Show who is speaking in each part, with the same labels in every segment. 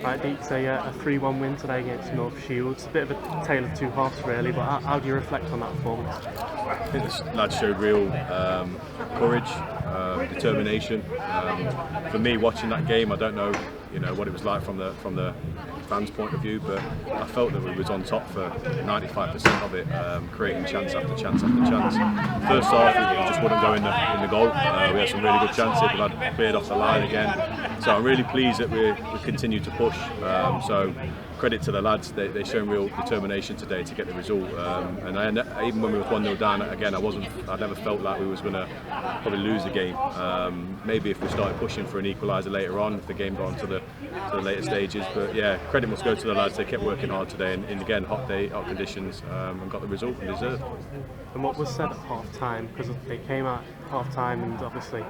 Speaker 1: Right, Deeks, a 3-1 win today against North Shields. A bit of a tale of two halves, really, but how do you reflect on that performance?
Speaker 2: I think the lads showed real courage, determination. For me, watching that game, I don't know, what it was like from the fans' point of view, but I felt that we was on top for 95% of it, creating chance after chance after chance. First half, it just wouldn't go in the goal. We had some really good chances, but I'd cleared off the line again. So I'm really pleased that we continue to push. So credit to the lads, they've shown real determination today to get the result. And even when we was 1-0 down, again, I never felt like we was going to probably lose the game. Maybe if we started pushing for an equaliser later on, if the game got on to the later stages. But yeah, credit must go to the lads. They kept working hard today, and again, hot day, hot conditions, and got the result and deserved.
Speaker 1: And what was said at half time, because they came out half time and obviously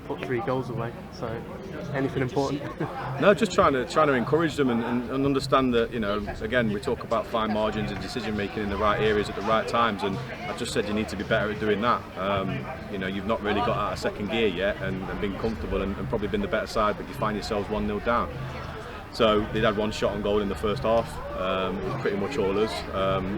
Speaker 1: put 3 goals away, so anything important?
Speaker 2: No, just trying to encourage them and understand that, again, we talk about fine margins and decision making in the right areas at the right times, and I just said you need to be better at doing that. You've not really got out of second gear yet and been comfortable and probably been the better side, but you find yourselves 1-0 down. So they'd had 1 shot on goal in the first half. It was pretty much all us.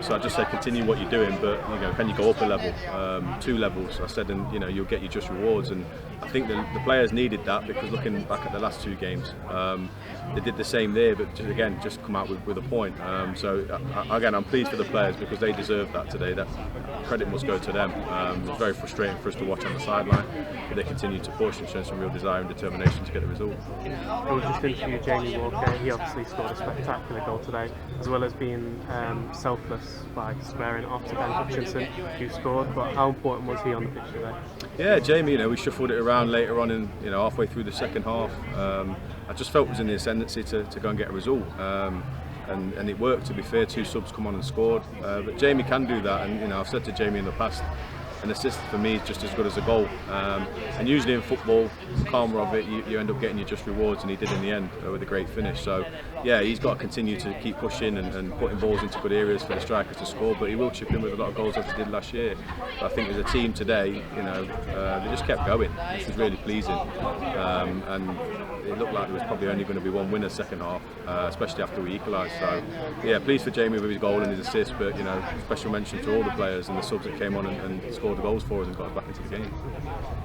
Speaker 2: So I just said continue what you're doing, but can you go up a level, 2 levels? I said, and you'll get your just rewards. And I think the players needed that, because looking back at the last 2 games, they did the same there, but just come out with a point. So again, I'm pleased for the players because they deserve that today. That credit must go to them. It was very frustrating for us to watch on the sideline, but they continued to push and show some real desire and determination to get the result.
Speaker 1: I was just interviewing Jamie Walker. He obviously scored a spectacular goal today, as well as being selfless by squaring off to Ben Hutchinson, who scored. But how important was he on the pitch today?
Speaker 2: Yeah, Jamie, we shuffled it around later on in, halfway through the second half. I just felt it was in the ascendancy to go and get a result. And it worked, to be fair. 2 subs come on and scored. But Jamie can do that, and I've said to Jamie in the past, an assist for me is just as good as a goal. And usually in football, the karma of it, you end up getting your just rewards, and he did in the end with a great finish. So yeah, he's got to continue to keep pushing and putting balls into good areas for the strikers to score, but he will chip in with a lot of goals as he did last year. But I think as a team today, they just kept going, which was really pleasing. And it looked like there was probably only going to be 1 winner second half, especially after we equalised. So yeah, pleased for Jamie with his goal and his assist, but special mention to all the players and the subs that came on and scored the goals for us and got us back into the game.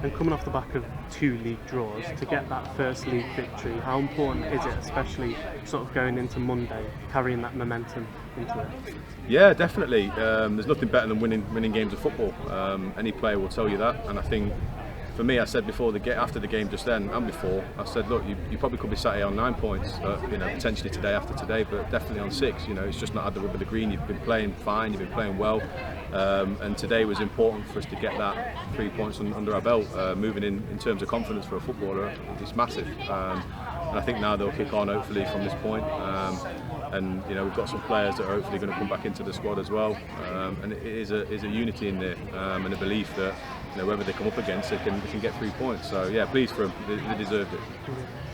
Speaker 1: And coming off the back of 2 league draws, to get that first league victory, how important is it, especially sort of going into Monday, carrying that momentum into it?
Speaker 2: Yeah, definitely. There's nothing better than winning games of football. Any player will tell you that, and I think for me, I said before after the game just then and before, I said, look, you probably could be sat here on 9 points, potentially today after today, but definitely on 6. It's just not had the rub of the green. You've been playing fine, you've been playing well, and today was important for us to get that 3 points under our belt. Moving in terms of confidence for a footballer, it's massive. And I think now they'll kick on hopefully from this point. And we've got some players that are hopefully going to come back into the squad as well. And it is a unity in there, and a belief that whoever they come up against, they can get 3 points. So yeah, pleased for them. They deserved it.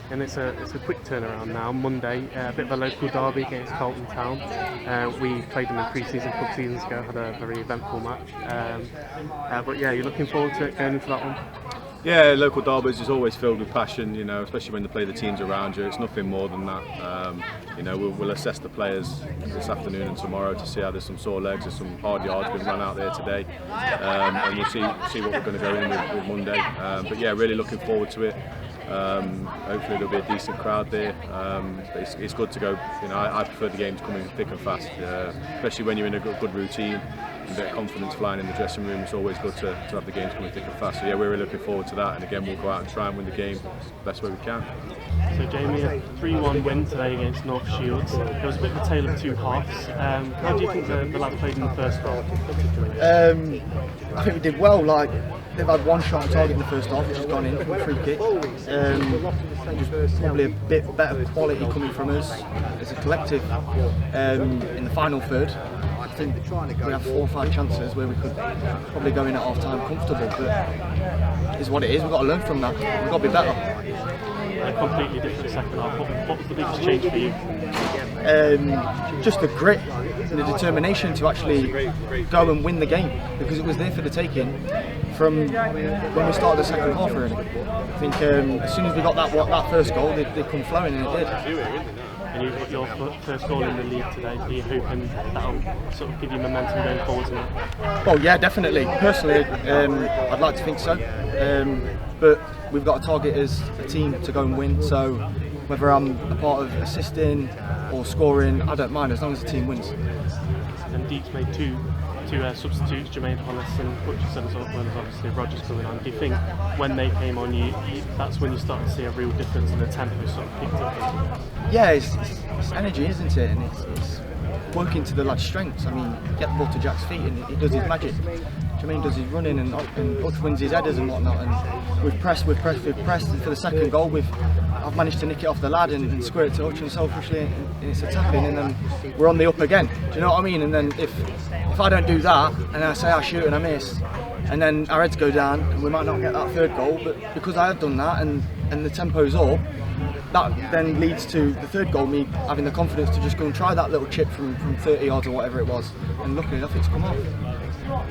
Speaker 1: And it's a quick turnaround now. Monday, a bit of a local derby against Carlton Town. We played them in pre-season, couple seasons ago. Had a very eventful match. But yeah, you're looking forward to it going into that one.
Speaker 2: Yeah, local derbies is always filled with passion, especially when they play the teams around you. It's nothing more than that. We'll assess the players this afternoon and tomorrow to see how there's some sore legs, there's some hard yards being run out there today, and we'll see what we're going to go in with Monday. But yeah, really looking forward to it. Hopefully there'll be a decent crowd there. It's good to go. I prefer the games coming thick and fast, especially when you're in a good routine. A bit of confidence flying in the dressing room. It's always good to have the games coming thick and fast. So yeah, we're really looking forward to that, and again we'll go out and try and win the game the best way we can.
Speaker 1: So Jamie, a 3-1 win today against North Shields. It was a bit of a tale of 2 halves. How do you think the lads played in the first half?
Speaker 3: I think we did well. They've had 1 shot on target in the first half, which has gone in from a free kick. Probably a bit better quality coming from us as a collective. In the final third, I think we have 4 or 5 chances where we could probably go in at half time comfortable, but it's what it is. We've got to learn from that. We've got to be better.
Speaker 1: A completely different second half. What was the biggest change for you?
Speaker 3: just the grit and the determination to actually go and win the game, because it was there for the taking from when we started the second half. Really, I think as soon as we got that first goal, they come flowing, and it did.
Speaker 1: And you've got your first goal in the league today. Are you hoping that'll sort of give you momentum going forward now?
Speaker 3: Well, yeah, definitely. Personally, I'd like to think so. But we've got a target as a team to go and win. So whether I'm a part of assisting or scoring, I don't mind as long as the team wins.
Speaker 1: And Deeks made two substitutes, Jermaine, Hollis and Hutchinson, as well as obviously Rogers coming on. Do you think when they came on, that's when you start to see a real difference in the tempo sort of picked up?
Speaker 3: Yeah, it's energy, isn't it? And it's working to the lad's strengths. I mean, get the ball to Jack's feet and he does his magic. Jermaine does his running and Hutch wins his headers and whatnot. And we've pressed, and for the second goal, I've managed to nick it off the lad and square it to Hutch and selfishly, and it's a tap in, and then we're on the up again. Do you know what I mean? And then if I don't do that, and I say I shoot and I miss, and then our heads go down, and we might not get that third goal, but because I have done that and the tempo's up, that then leads to the third goal, me having the confidence to just go and try that little chip from 30 yards or whatever it was, and luckily enough it's come off.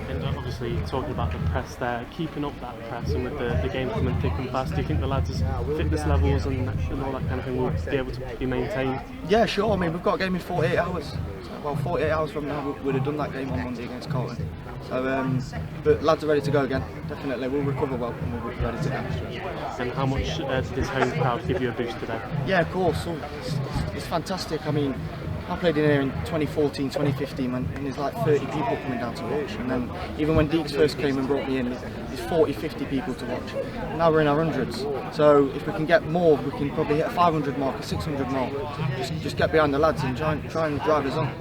Speaker 1: And obviously talking about the press there, keeping up that press and with the game coming thick and fast, do you think the lads' fitness levels and all that kind of thing will be able to be maintained?
Speaker 3: Yeah, sure. I mean, we've got a game in 48 hours. Well, 48 hours from now we'd have done that game on Monday against Carlton. So, but lads are ready to go again. Definitely, we'll recover well and we'll be ready to go.
Speaker 1: And how much did this home crowd give you a boost today?
Speaker 3: Yeah, of course. So it's fantastic. I mean, I played in here in 2014, 2015, and there's like 30 people coming down to watch. And then even when Deeks first came and brought me in, there's 40, 50 people to watch. And now we're in our hundreds. So if we can get more, we can probably hit a 500 mark, a 600 mark. Just get behind the lads and try and drive us on.